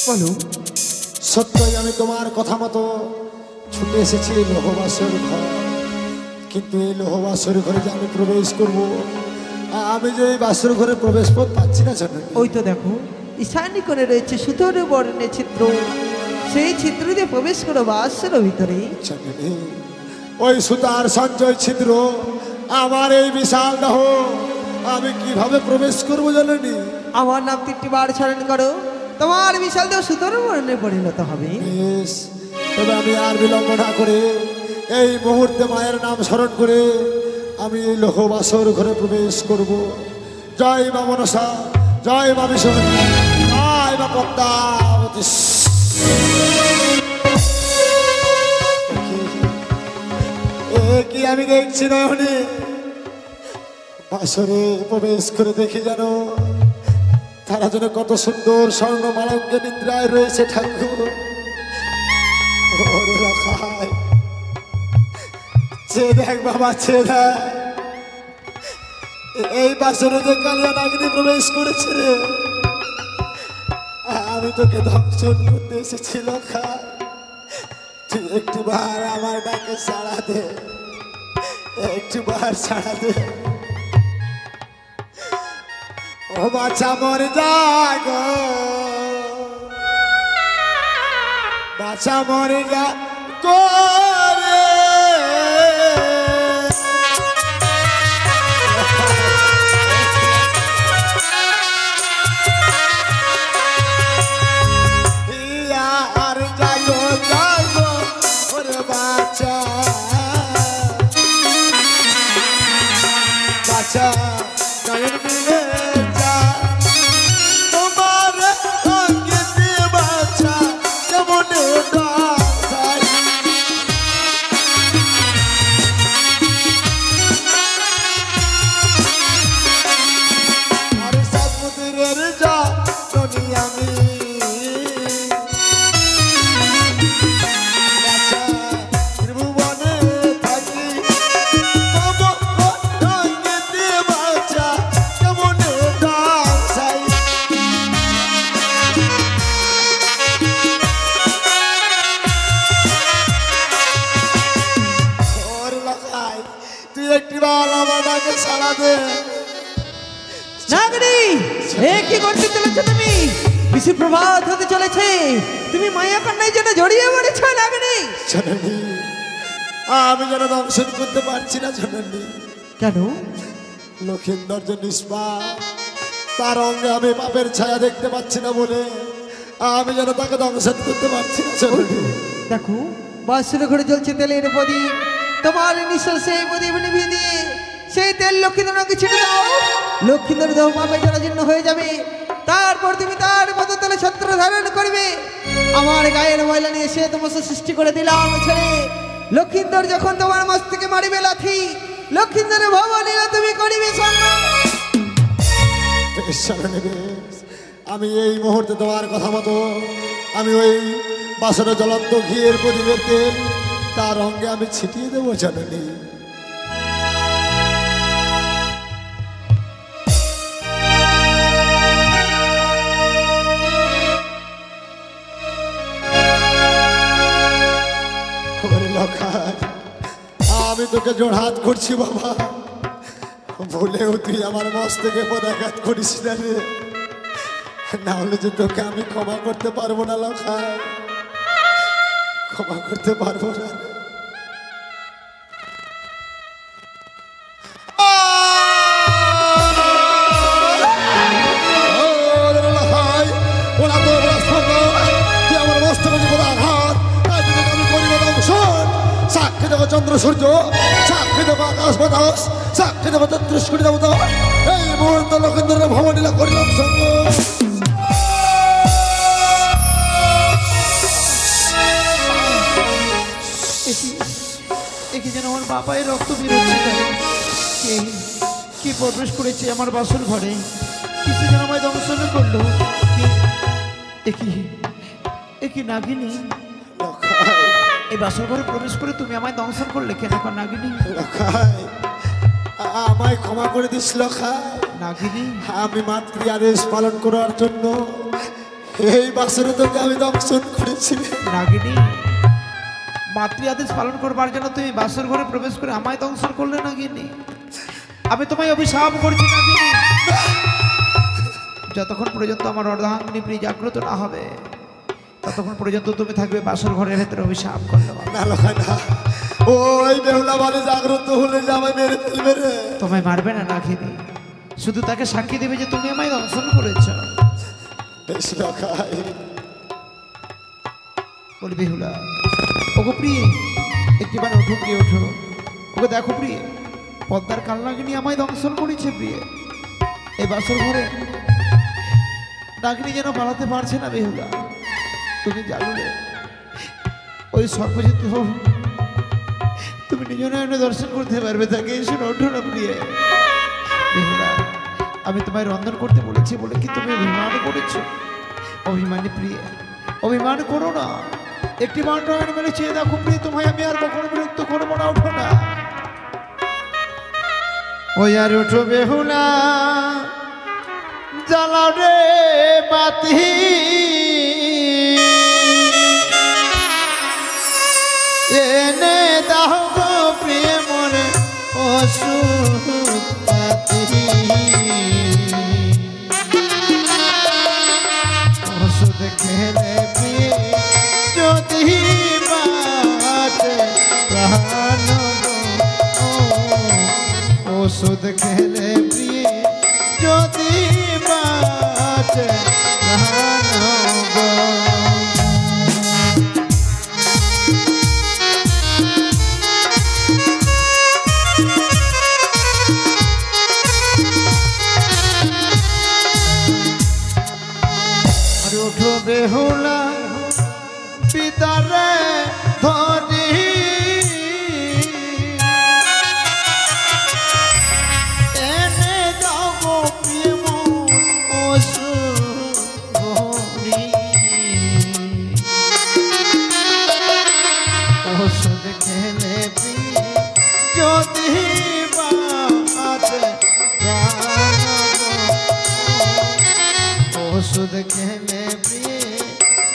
বলো। সত্যই আমি তোমার কথা মতো ছুটে এসেছি লোহবাসর ঘর, কিন্তু এই লোহবাসর ঘরে যে আমি প্রবেশ করব, আমি যে এই বাসর ঘরে প্রবেশ পথ পাচ্ছি না জানেন। ওই তো দেখো ঈশানী করে রয়েছে সুতোর বর্ণের চিত্র, সেই চিত্র দিয়ে প্রবেশ করো বাসর ভিতরে। ওই সুতার সঞ্চয় ছিদ্র আমার এই বিশাল দেহ আমি কিভাবে প্রবেশ করবো জানেনি? আমার নাম 3টি বার স্মরণ করো, তোমার বিশাল দেহ সুতোর বর্ণে পরিণত হবে। বেশ, তবে আমি আর বিলম্ব না করে এই মুহূর্তে মায়ের নাম স্মরণ করে আমি এই লোহবাসর ঘরে প্রবেশ করব। জয় মা মনসা, জয় মা বিশ্বকর্মা, জয় মা পদ্মাবতী। কি আমি দেখছি নয়নে, বাসরে প্রবেশ করে দেখি যেন তারা যেন কত সুন্দর স্বর্ণ মালঙ্কে নিদ্রায় রয়েছে ঠাকুর। ওরে রাখায় চেয়ে দেখ বাবা, চেয়ে দেখ এই বাসরে যে কালিয়া নাগিনী প্রবেশ করেছে রে। আমি তোকে দংশন করতে এসেছি লখা, তুই একটু বার আমার ডাকে সাড়া দে, একটু বার সাড়া দে। ও বাচ্চা মরে যাগ, বাচ্চা মরে যা করে। আর যাগো যাগো ওরে বাচ্চা, বাচ্চা নয়ন মিলে যা, তোমার অঙ্গে দিয়ে বাচ্চা কেমনে দাঁড়াই। আর সমুদ্রের যা ননি আমি, বাচ্চা ত্রিভুবনে থাকি, অঙ্গে দিয়ে বাচ্চা কেমনে দাঁড়াই। ওরে লাগাই তুই একটিবার আমার ডাকে সাড়া দে। নাগিনী, এ কি করতে চলেছো তুমি? বিশু প্রভাত হতে চলেছে, তুমি মায়া কন্যার জন্য জড়িয়ে পড়েছ নাগিনী। জানেনি আমি যেন দংশন করতে পারছি না জানেনি। কেন? লক্ষিন্দর যে নিষ্পাপ, তার অঙ্গে আমি পাপের ছায়া দেখতে পাচ্ছি না বলে আমি যেন তাকে দংশন করতে পারছি না জানেনি। দেখো বাসুর ঘরে জ্বলছে তেলের প্রদীপ, তোমার নিঃশ্বাস সেই প্রদীপ নিভিয়ে দিয়ে সেই তেল লক্ষ্মীন্দরকে ছেড়ে দাও। লক্ষ্মীন্দর দেহ পাপে জরাজীর্ণ হয়ে যাবে, তারপর তুমি তার মতো তেলে ছত্র ধারণ করবে। আমার গায়ের ময়লা নিয়ে সে তোমার সৃষ্টি করে দিলাম ছেড়ে। লক্ষ্মীন্দর যখন তোমার মস্তকে মারিবে লাথি, লক্ষ্মীন্দরের ভবন নিলে তুমি করিবে সম্মান। বেশ জানেনি, বেশ। আমি এই মুহূর্তে তোমার কথা মতো আমি ওই বাসনে জ্বলন্ত ঘিয়ের প্রদীপের তেল তার অঙ্গে আমি ছিটিয়ে দেবো জানেনি। আমি তোকে জোড়হাত করছি বাবা, ভুলেও তুই আমার মস্তকে পদাঘাত করিস না রে, না হলে যে তোকে আমি ক্ষমা করতে পারবো না লখায়, ক্ষমা করতে পারবো না রে। সাক্ষী দেব চন্দ্র সূর্য, সাক্ষী দেব আকাশ বাতাস, সাক্ষী দেব চতুষ্কোটি দেবতা, এই মুহূর্তে লক্ষেন্দ্রের ভবনীলা করিলাম সঙ্গ। একে যেন আমার বাবাই রক্ত বেরোচ্ছে, কি প্রবেশ করেছে আমার বাসর ঘরে, কিছু যেন আমায় দংশন করলো। একই নাগিনী, এই বাসর ঘরে প্রবেশ করে তুমি আমায় দংশন করলে কেন নাগিনী? আমায় ক্ষমা করে দিস লখাই। নাগিনী, আমি মাতৃ আদেশ পালন করার জন্য এই বাসরে তোকে আমি দংশন করেছি। নাগিনী, মাতৃ আদেশ পালন করবার জন্য তুমি বাসর ঘরে প্রবেশ করে আমায় দংশন করলে নাগিনী। আমি তোমায় অভিশাপ করছি নাগিনী, যতক্ষণ পর্যন্ত আমার অর্ধাঙ্গিনী প্রিয় জাগ্রত না হবে ততক্ষণ পর্যন্ত তুমি থাকবে বাসর ঘরের ভেতরে অভিশাপ করলে। না লখাই না, ওই বেহুলা বাড়ি জাগ্রত হলে যে আমায় মেরে ফেলবে রে। তোমায় মারবে না নাগিনী, শুধু তাকে সাক্ষী দেবে যে তুমি আমায় দংশন করেছ। বেশ লখাই। বলি বেহুলা, ওগো প্রিয়ে, একটিবার ওঠো প্রিয়ে, ওঠো। ওকে দেখো প্রিয়ে, পদ্মার কাল নাগিনী আমায় দংশন করেছে প্রিয়ে। এই বাসর ঘরে নাগিনী যেন পালাতে পারছে না বেহুলা। তুমি জানলে ওই সর্বজিৎ তুমি নিজ নয়নে দর্শন করতে পারবে তাকে। এসে ওঠো না প্রিয়ে। বেহুলা, আমি তোমায় রন্ধন করতে বলেছি বলে কি তুমি অভিমান করেছো? অভিমানী প্রিয়ে, অভিমান করো না। একটি বার নয়ন মেলে চেয়ে দেখো প্রিয়ে, তোমায় আমি আর কখনো বিরক্ত করবো না। ওঠো না। ওই আর ওঠো বেহুলা, জ্বালাও রে বাতি, এনে দাও গো প্রিয় মনে ওষুধ পাতি। ওষুধ খেলে প্রিয় যদি বাঁচে প্রাণ গো, ওষুধ খেলে প্রিয় যদি বাঁচে প্রাণ গো। ওঠো বেহুলা, পিতারে ধরি, এনে যাব প্রেম ওষুধ ভরি। ওষুধ খেলে প্রিয় যদি বাঁচে প্রাণ গো, ওষুধ খেলে প্রিয়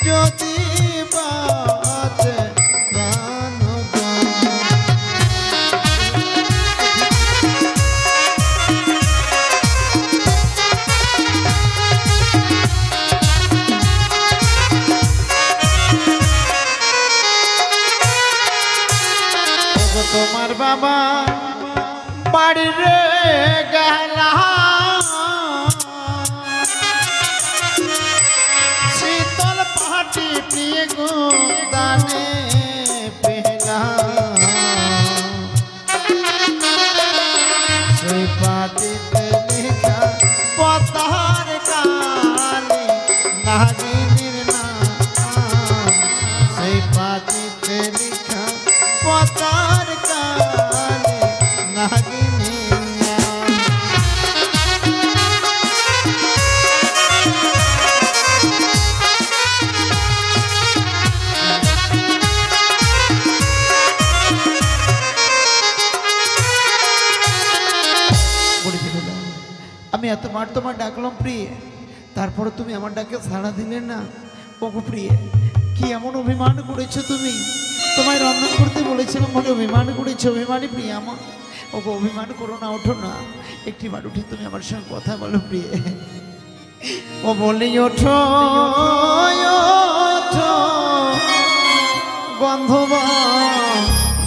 যদি বাঁচে প্রাণ গো। তোমার বাবা বাড়ির গেলা, শীতল পাটি প্রিয় গো দানে পেলা, সেই পাটিতে লেখা পতার কালে নাগিনীর নাম, সেই পাটিতে লেখা পতার কালে নাগিনীর নাম। আমি এতবার তোমার ডাকলাম প্রিয়ে, তারপরে তুমি আমার ডাকে সাড়া দিলে না। ওগো প্রিয়ে, কি এমন অভিমান করেছো তুমি? তোমায় রন্ধন করতে বলেছিলাম বলে অভিমান করেছো। অভিমানী প্রিয়ে আমার। ওগো অভিমান করো না, ওঠো না। একটিবার উঠে তুমি আমার সঙ্গে কথা বলো প্রিয়ে। ও বলি ওঠো ওঠো, গন্ধবা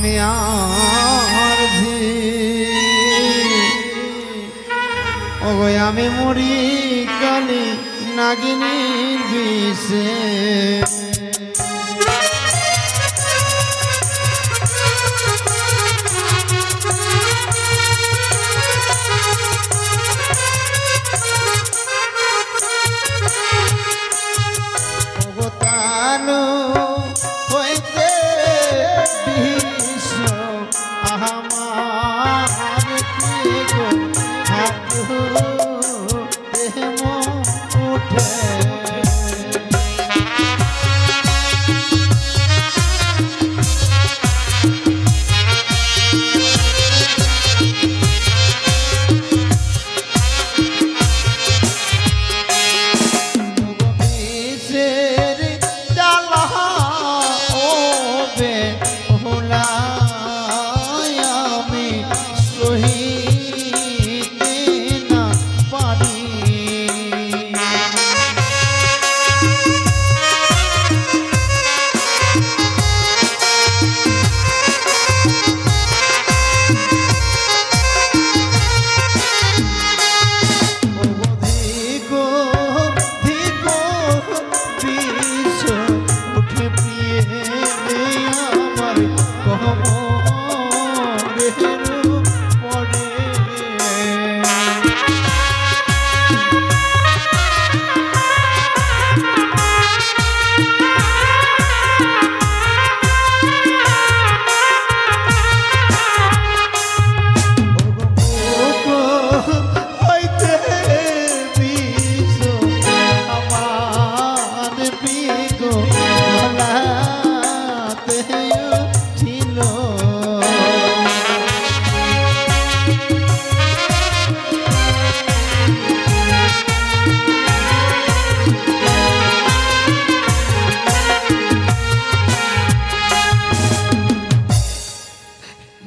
মিয়ার ঝি, ওগো আমি মরি কালি নাগিনীর বিষে। ওগো তানু হইতে বিষ আমার কি গো হাতু উঠে। গলাতে ছিল।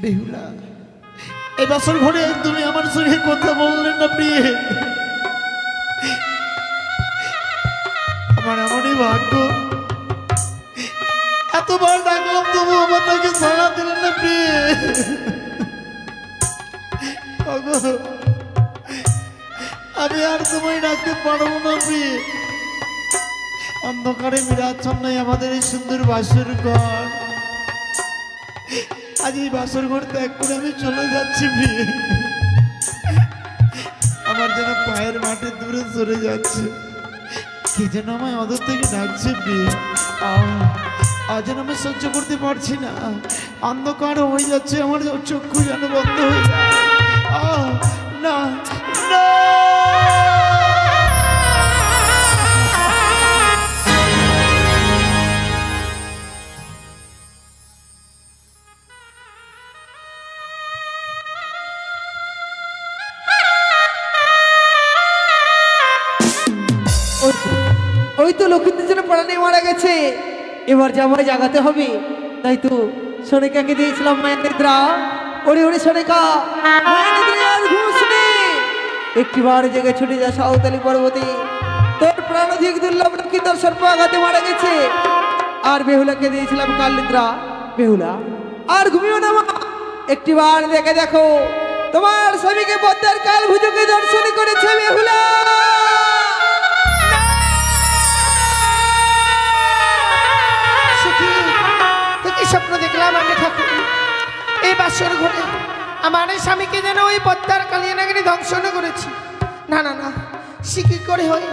বেহুলা, এই বছর ঘরে তুমি আমার সঙ্গে কথা বললেন না প্রিয়ে। আমার এমনই ভাগ্য, এতবার ডাকলাম তবু আমার তাকে সাড়া দিলেন না প্রিয়ে। আমি আর তোমায় ডাকতে পারবো না প্রিয়ে। অন্ধকারে মিরাচ্ছন্ন আমাদের এই সুন্দর বাসর ঘর। আজ এই বাসর ঘর ত্যাগ করে আমি চলে যাচ্ছি প্রিয়ে। আমার যেন পায়ের মাঠে দূরে সরে যাচ্ছে, কে যেন আমায় অদূর থেকে ডাকছে প্রিয়ে। আজ যেন আমি সহ্য করতে পারছি না, অন্ধকার হয়ে যাচ্ছে, আমার চক্ষু যেন বন্ধ হয়ে যায়। না না, ওই তো লক্ষ্মীদের জন্য প্রাণে মারা গেছে, এবার জামাই জাগাতে হবে। তাই তো সোনিকাকে দিয়েছিলাম মায়ের নিদ্রা। ওরে ওরে সোনিকা, মায়ের নিদ্রার ঘুষ নেই, একটিবার জেগে ছুটে যা সাঁওতালি পর্বতে। তোর প্রাণাধিক দুর্লভ লক্ষ্মী তোর সর্প আঘাতে মারা গেছে। আর বেহুলাকে দিয়েছিলাম কাল নিদ্রা। বেহুলা আর ঘুমিও না মা, একটিবার দেখে দেখো তোমার স্বামীকে পদ্মার কাল ভুজুকে দর্শন করেছে বেহুলা। স্বপ্ন দেখলাম আমি ঠাকুর, এই বাসর ঘরে আমার স্বামীকে যেন ওই পদ্মার কালিয়ানাগিনী ধ্বংসন করেছি। না না না, সে কি করে হয়?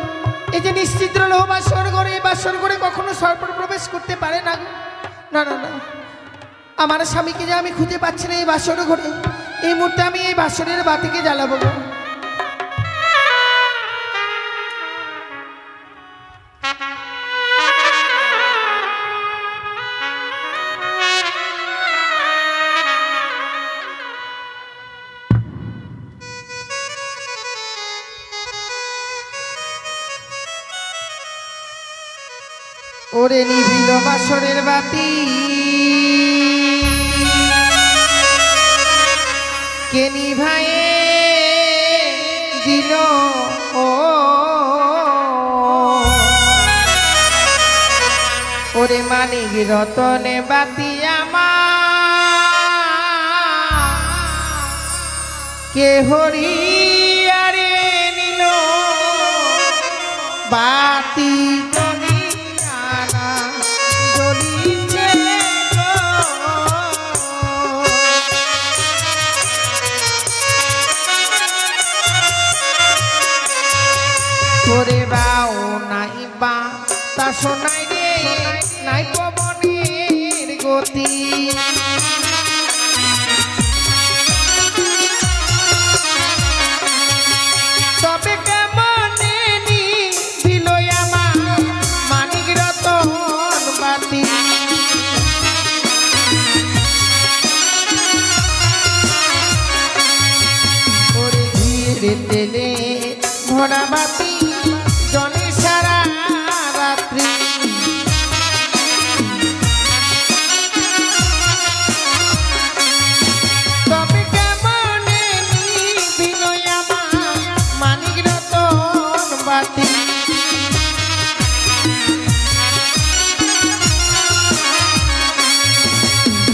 এই যে নিশ্চিদ্র লোহ বাসর ঘরে, এই বাসর ঘরে কখনো সর্প প্রবেশ করতে পারে না। না না না, আমার স্বামীকে যে আমি খুঁজে পাচ্ছি না এই বাসর ঘরে। এই মুহূর্তে আমি এই বাসরের বাতিকে জ্বালাবো। ওরে নিভিল বাসরের বাতি, কে নিভায়ে দিল ও, ওরে মানিক রতনে বাতি আমার, কে হরিয়ারে নিল বাতি। ওরে বাও নাই বা তা শোনাই রে, নাই পবনের গতি। তবে কেমনে নিভিল আমার মানিক রতন বাতি। ওরে ঘিরে তেলে ভরা বাতি জলে সারা রাত্রি। তবে কেমনে নিভিল আমার মানিক রতন বাতি।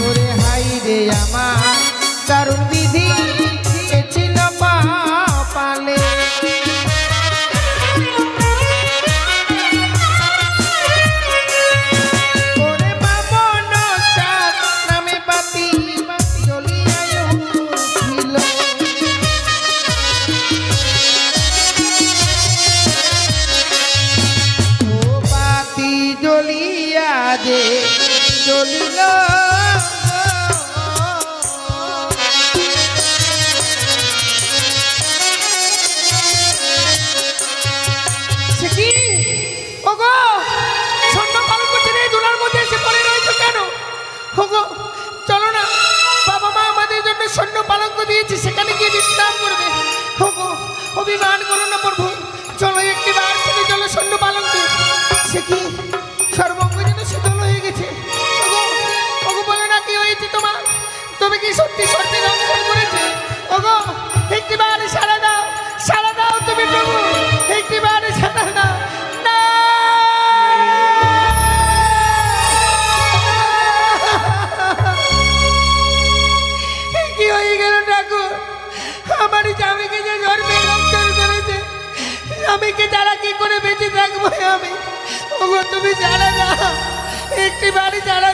ওরে হাই রে আমার দারুণ বিধি ছিল পালে। যে জ্বলিল সে কি ওগো স্বর্ণ পালক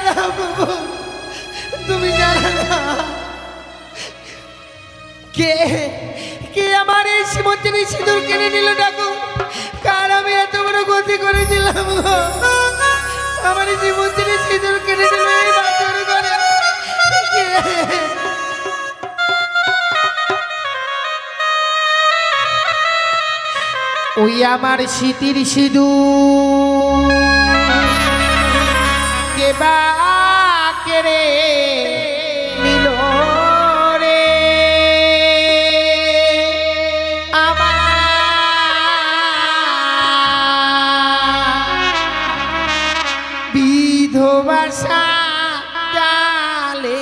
না তুমি জানো না কে কে আমার এই সীমন্তিনী সিঁদুর কিনে নিল ঠাকুর? কার আমি এত বড় গতি করেছিলাম গো? আমার এই সীমন্তিনী সিঁদুর কিনে নিল এই বাচ্চার ঘরে কে? ওই আমার স্মৃতির সিঁদুর কে বা কেড়ে নিল রে আমার বিধবা সাজালে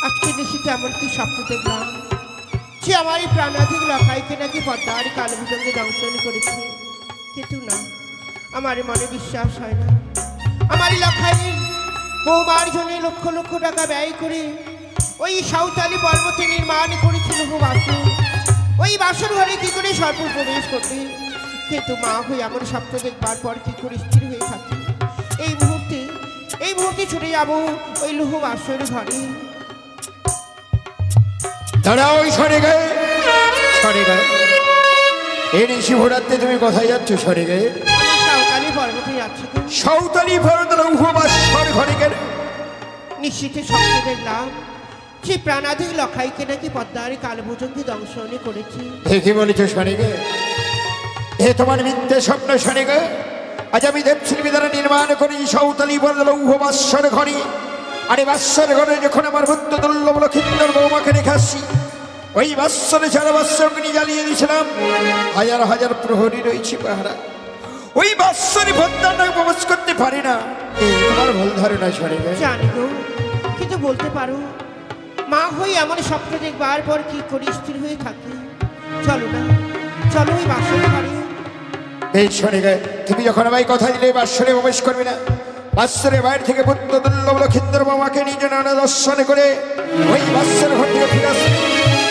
আজকে নিশিতে এমন কি স্বপ্ন দেখলাম যে আমার এই প্রাণাধিক লখাইকে নাকি পদ্মার কালবিলম্বে দংশন করেছে, কিন্তু না, আমার মনে বিশ্বাস হয় না। আমার লখাই বৌমার জন্য লক্ষ লক্ষ টাকা ব্যয় করে ওই সাঁওতালি পর্বতে নির্মাণ করেছিল গো বাসু। ওই এই বাসর ঘরে কি করে সর্প প্রবেশ করবে? কিন্তু মা হয়ে এমন স্বপ্ন দেখবার পর কি করে স্থির হয়ে থাকি? এই মুহূর্তে ছুটে যাবো ওই লৌহ বাসর ঘরে। দাঁড়াও সরে গায়ে, সরে গায়ে। এই শিবরাত্রে তুমি কোথায় যাচ্ছ সরে গায়ে? সাঁওতালি পর্বতে যাচ্ছি তো। সাঁওতালি পর্বত উপবাসর ঘরে গেলে নিশ্চিত স্বপ্ন দেখলাম যে প্রাণাধিক লখাইকে নাকি পদ্মার কালভুজঙ্গি দংশনে করেছি। কি বলেছ সরে গায়ে? এ তোমার মিথ্যে স্বপ্ন সরে গায়ে। আজ আমি দেবশিল্পী দ্বারা নির্মাণ করি সাঁওতালি পর্বত উপবাসর ঘরে। আর এই বাসর ঘরে যখন আমার বুদ্ধ দুর্লভ লক্ষিন্দর বৌমাকে রেখে আসছি, ওই বাসরে সারা বাসরগ্নি জ্বালিয়ে দিয়েছিলাম। হাজার হাজার প্রহরী রয়েছে পাহারা, ওই বাসরে পদ্মাটা উপবাস করতে পারে না। তোমার ভুল ধারণা সরে গায়ে। জানি গো, কিন্তু বলতে পারো মা হয়ে এমন স্বপ্ন দেখবার পর কি করে স্থির হয়ে থাকি? চলো না, চলো ওই বাসর ঘরে। এই শোনে গে, তুমি যখন আমায় কথা দিলে বাসরে প্রবেশ করবে না, বাসরে বাইরে থেকে বুদ্ধ দুর্লভ লক্ষিন্দর বাবাকে নিজ নানা দর্শনে করে ওই বাসর ঘর থেকে ফিরে আসবে।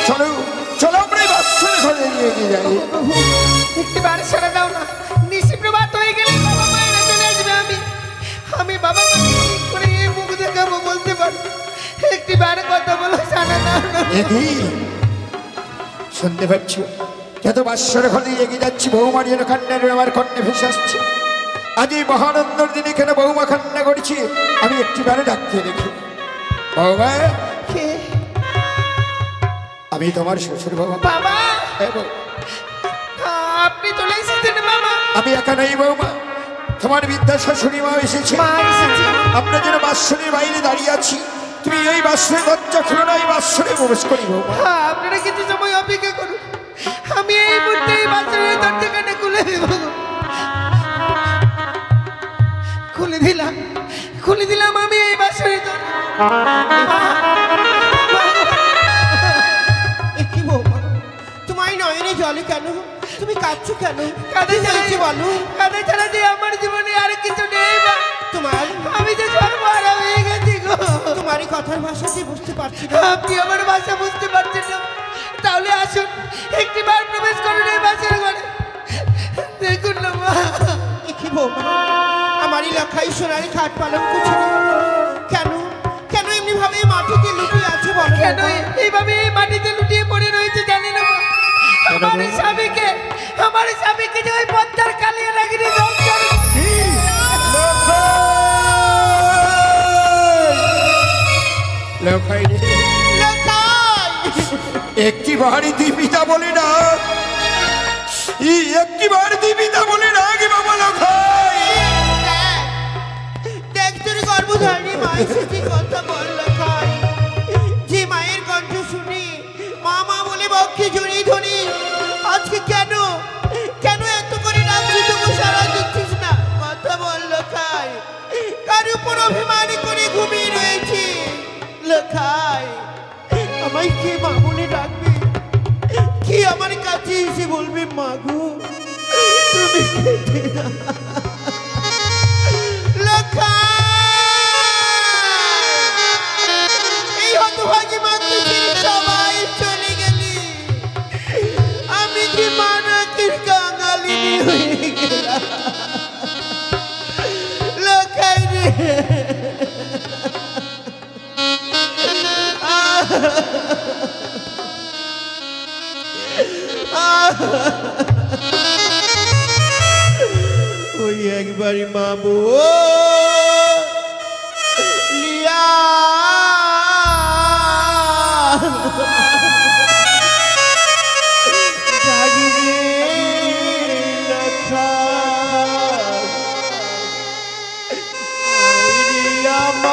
চলো চলো, আমরা এই বাসর ঘরে নিয়ে যাই। প্রভু একটি বার সারা দাও না, নিশি প্রভাত হয়ে গেলে বাবা মায়েরা চলে আসবে। আমি বাবা মাকে কি করে এই মুখ দেখাবো বলতে পারো? একটি বার কথা বলো, সারা দাও না। শুনতে পাচ্ছ? যত বাসর ঘরে এগিয়ে যাচ্ছি, বৌমার যেন কান্নার আমার কন্যা ভেসে আসছে। আজ এই মহানন্দর দিনে কেন বৌমা কান্না করছি, আমি একটিবারে ডাকতে দেখি। বৌমা, কে? আমি তোমার শ্বশুর বাবা। বাবা, এবং আপনি চলে এসেছেন বাবা? আমি একা নই বৌমা, তোমার বিদ্যা শাশুড়ি মা এসেছে। মা এসেছে। আমরা যেন বাসরের বাইরে দাঁড়িয়ে আছি, তুমি এই বাসরের দরজা খুলো না, এই বাসরে প্রবেশ করি বৌমা। আপনারা কিছু সময় অপেক্ষা করুন, আমি এই মুহূর্তে এই বাসরের দরজাখানে খুলে দেব। খুলে দিলাম আমি এই বাসরের দরজা। কি বৌমা, তোমার নয়নে জলে কেন? তুমি কাঁদছো কেন? কাঁদে চাইছি বলো। কাঁদে ছাড়া যে আমার জীবনে আর কিছু নেই মা। তোমার আমি যে সর্বহারা হয়ে গেছি গো। তোমার এই কথার ভাষাতে বুঝতে পারছি না। আপনি আমার ভাষা বুঝতে পারছেন না? তাহলে আসুন একটি বার প্রবেশ করুন এই বাসের ঘরে, দেখুন না মা। কি বৌমা, আমারই লেখাই সোনারি খাট পালন করছে কেন? কেন এমনি ভাবে মাটিতে লুটিয়ে আছে বলো? কেন এইভাবে এই মাটিতে লুটিয়ে পড়ে রয়েছে জানি না মা। আমার স্বামীকে যে ওই পদ্মার কালিয়া লাগিয়ে একটি বাড়ি দীপিতা বলে না, একটি বাড়ি দীপিতা বলে না কি বাবা? লখাই দেখ, তোর গর্ভধারী মা এসেছে, কথা বল লখাই। যে মায়ের কণ্ঠ শুনি মা মা বলে বক্ষে জড়িয়ে ধরি, আজকে কেন কেন এত করে ডাকছি তবু সারা দিচ্ছিস না? কথা বল লখাই। কার উপর অভিমান করে ঘুমিয়ে রয়েছি লখাই? আমায় কে মা বলে ডাকবে? কি আমার কাছে এসে বলবে মা গো তুমি খেতে না? এই হতভাগী মাকে সবাই চলে গেলি, আমি কি মানাকির কাঙালিনী হয়ে গেলাম লখাই রে। ওই একবারই মা লিয়া জাগি রে লখাই, আমার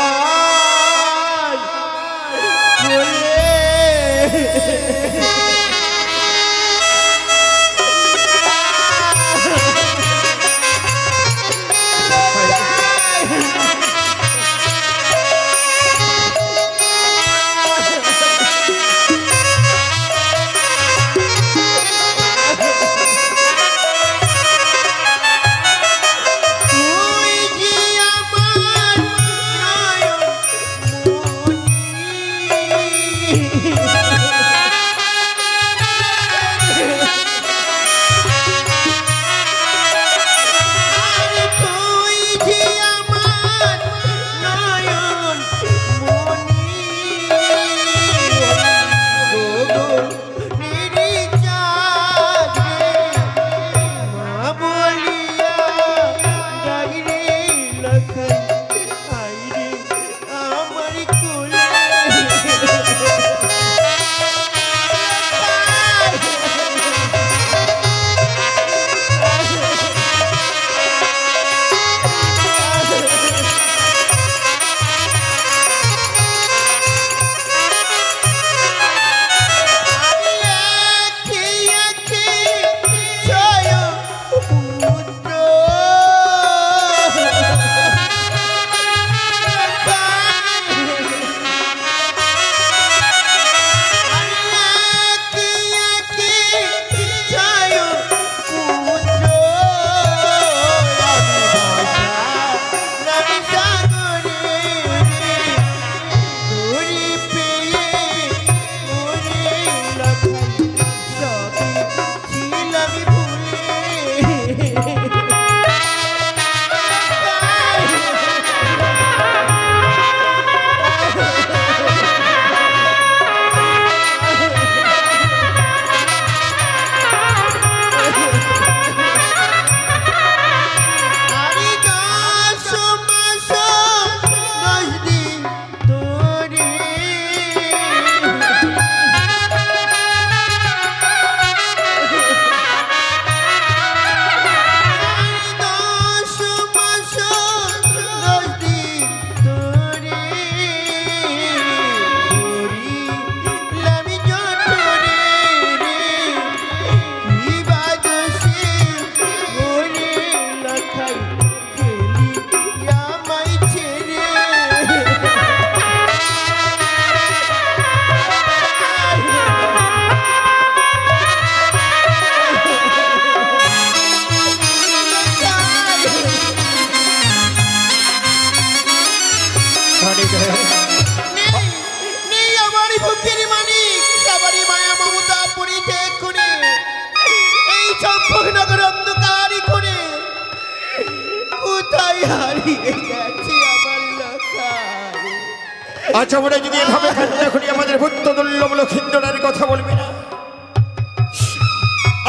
আজ আমরা যদি এভাবে কান্না করি আমাদের পুত্র দুর্লভ লক্ষিন্দরের কথা বলবি না।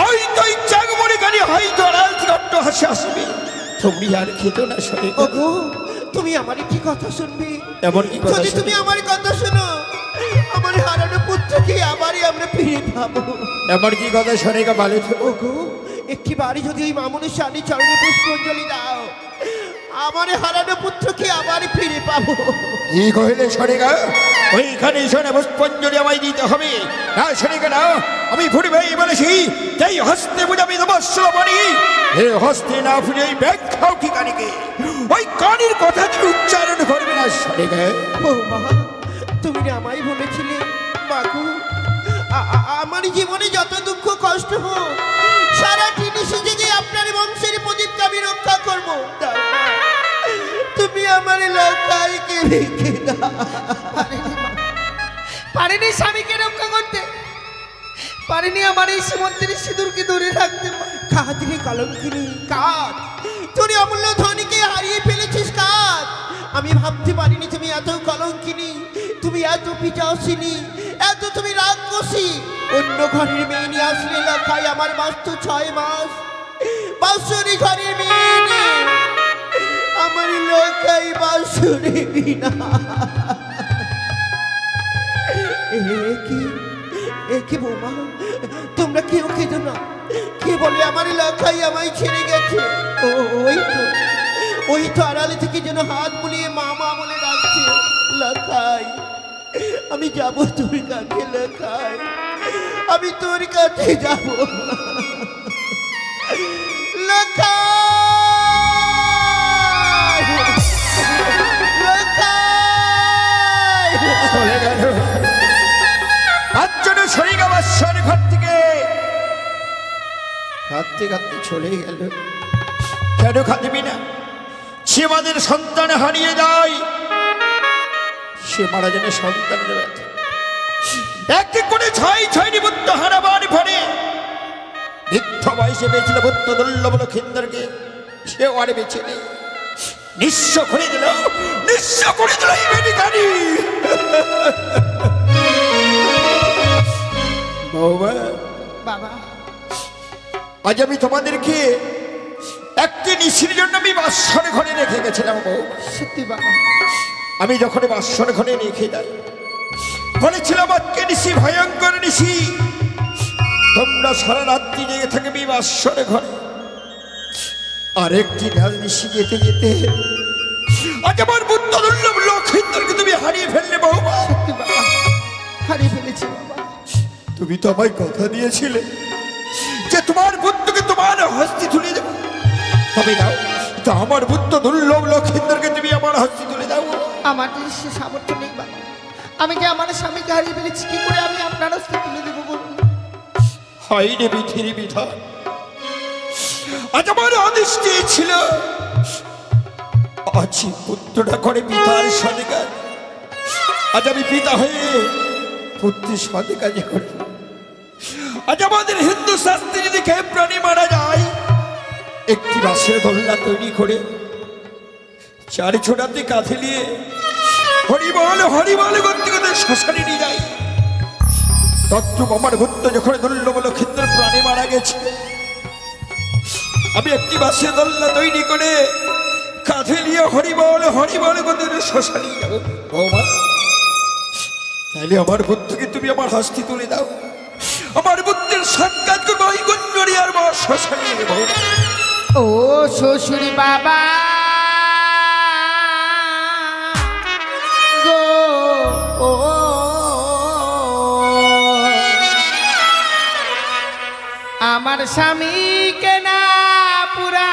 হয়তো ইচ্ছা মনে করি হয়তো আড়াল থেকে অট্ট হাসি আসবে, তুমি আর খেত না শোনে। ওগো তুমি আমার কি কথা শুনবে? এমন কি কথা যদি তুমি আমার কথা শোনো আমার হারানো পুত্রকে আবারই আমরা ফিরে পাবো। এমন কি কথা শোনে গা বলে তো? ওগো একটি বাড়ি যদি ওই মামুনের সানি চরণে পুষ্পাঞ্জলি দাও আমার হারানো পুত্রকে আবারই ফিরে পাবো। কি কহিলে শোনে গা? ওইখানে শোনে পুষ্পাঞ্জলি আমায় দিতে হবে না শোনে গা না? আমি ফুটবেই বলেছি তাই হস্তে বুঝাবি নমস্কার বাড়ি হে হস্তে না ফুটে এই ব্যাখ্যাও কি কানিকে ওই কানির কথা তুমি উচ্চারণ করবে না শোনে গা। ও মা তুমি না আমায় বলেছিলে মাগো আমার জীবনে যত দুঃখ কষ্ট হোক সারাটি নিশি জেগে আপনার বংশের প্রদীপকে আমি রক্ষা করবো। তুমি আমার লঙ্কাইকে রেখে দাও। পারিনি স্বামীকে রক্ষা করতে, পারিনি আমার এই সীমন্তের সিঁদুরকে দূরে রাখতে। কাঁদনি কলঙ্কিনী কাঁদ, তোর অমূল্য ধনীকে হারিয়ে ফেলেছিস কাঁদ। আমি ভাবতে পারিনি তুমি এত কলঙ্কিনী, তুমি এত পিচাসিনী, এত তুমি রাক্ষসী। অন্য ঘরের মেয়ে নিয়ে আসলে লখাই আমার বাস্ত 6 মাস বাসুরি ঘরের মেয়ে নিয়ে আমার লখাই বাসুরি বিনা। কি বৌমা তোমরা কেউ খেতো না? কে বলে আমার লখাই আমায় ছেড়ে গেছে? ওই তো আড়ালে থেকে যেন হাত বুলিয়ে মামা বলে ডাকছে। লখাই আমি যাব তোর কাছে, লখাই আমি তোর কাছে যাব। লখাই লখাই চলে গেল পাঁচজনে সরে গেল ঘর থেকে কাঁদতে কাঁদতে চলে গেল। কেন কাঁদবি না? সে আমাদের সন্তান হারিয়ে যায়, সে মারা যাবে সন্তানের ব্যথা। এক এক করে 6 নিবুদ্ধ হারাবার ভরে বৃদ্ধ বয়সে বেঁচেছিল পুত্র দুর্লভ লক্ষিন্দরকে, সেও আর বেঁচে নেই। নিঃস্ব করে দিল, নিঃস্ব করে দিল এই বেটিকানি। বাবা বাবা আজ আমি তোমাদেরকে একটি নিশির জন্য আমি বাসর ঘরে রেখে গেছিলাম। সত্যি বাবা, আমি যখন বাসর ঘরে রেখে যাই বলেছিলাম আজকে নিশি ভয়ঙ্কর নিশি, তোমরা সারা রাত্রি জেগে থাকবে বাসর ঘরে। আর একটি নিশি যেতে যেতে আজ আমার বুদ্ধ দুর্লভ লক্ষিন্দরকে তুমি হারিয়ে ফেললে বৌমা। সত্যি বাবা হারিয়ে ফেলেছি বাবা। তুমি তো আমায় কথা দিয়েছিলে যে তোমার বুদ্ধকে তোমার হস্তে তুলে দেবো, তবে দাও তো আমার বুদ্ধ দুর্লভ লক্ষিন্দরকে তুমি আমার হস্তে তুলে দাও। আমার যে সে সামর্থ্য নেই বাবা, আমি যে আমার স্বামীকে হারিয়ে ফেলেছি, কি করে আমি আপনার হস্তে তুলে দেবো বলুন? হয় রে বিধির বিধান, আজ আমার আদেশ ছিল আজ পুত্রটা করে পিতার সাথে কাজ। আজ আমি পিতা হয়ে পুত্রের সাথে কাজে করি। আজ আমাদের হিন্দু শাস্ত্রে যদি খেয়ে প্রাণী মারা যায় একটি বাঁশের দোলনা তৈরি করে 4 ছোটাতে কাঁধে নিয়ে হরিবল হরিবল করতে করতে শ্মশানে নিয়ে যায়। তদ্রূপ আমার ভূত যখন দুর্লভ লক্ষিন্দর প্রাণী মারা গেছে, আমি একটি বাঁশের দোলনা তৈরি করে কাঁধে নিয়ে হরিবল হরিবল করতে শ্মশানে যাবো। বৌমা তাইলে আমার বুদ্ধকে তুমি আমার হস্তে তুলে দাও, আমার বুদ্ধের সাক্ষাৎ করবো ওই গুঞ্জরি আর মা শ্মশানে নেব। ও শ্বশুর বাবা গো, ও আমার স্বামীকে না পুরা